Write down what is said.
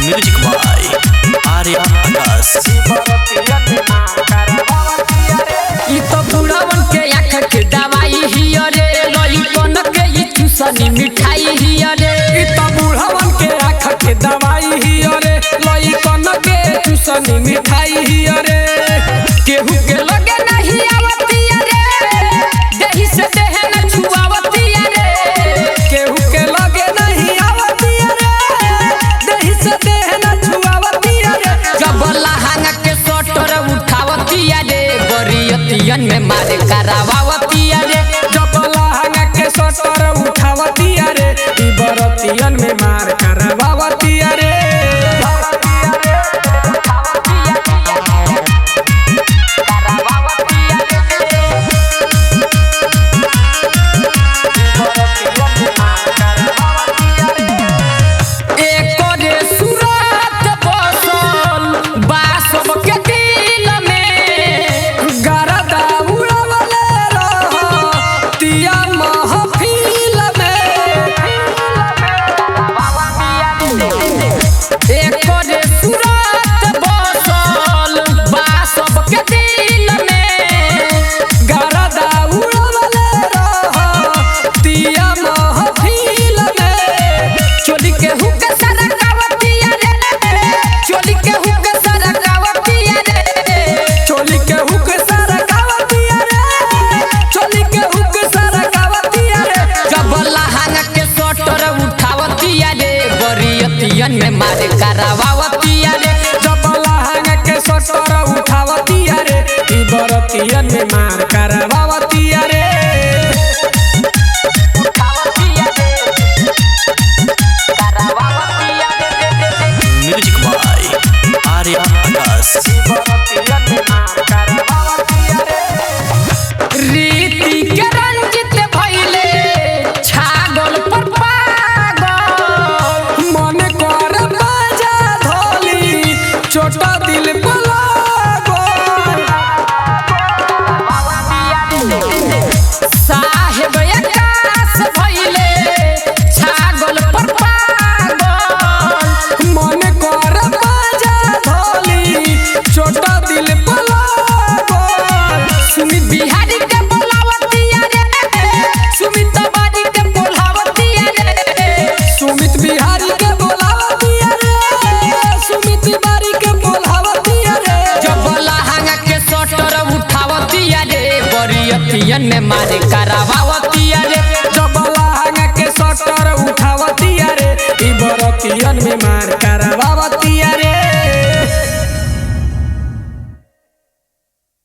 Music by Arya आकाश। ई तो बुढ़वन के आँख के दवाई हिया रे, लइकन के ई चूसनी मिठाई हिया रे। ई तो बुढ़वन के आँख के दवाई हिया रे, लइकन के चूसनी मिठाई हिया रे। केहू के लगे नहीं आवतिया रे, देहि से देह न छुआवतिया रे। केहू के लगे नहीं आवतिया रे, देहि से देह न छुआवतिया रे। जब लहंगा के सटर उठावतिया रे, बरियतियन में मारे करावतिया रे। जब लहंगा के सटर उठावतिया रे, ई बरतियन में मार करवावतिया रे। में मारे करावतिया रे। जब लहंगा के सटर उठावतिया रे, ई बरतियन में मार करवावतिया रे। म्यूजिक बाय आर्या आकाश। रीति के रंजित भइले छागल पर पागल, मन कर बाजा धोली छोटा दिल साहेब आकाश भइले छागल पर पागल। मन कर बाजा धोली छोटा दिल सुमित बिहारी के बोलावतिया रे, सुमित बारी के बोलावतिया रे। सुमित बिहारी के बोलावतिया रे, सुमित बारी के बोलावतिया रे। जब लहंगा के सटर उठावतिया रे, बरियतियन में मारे करावतिया रे। जब लहंगा के सटर उठावतिया रे, ई बरतियन में मार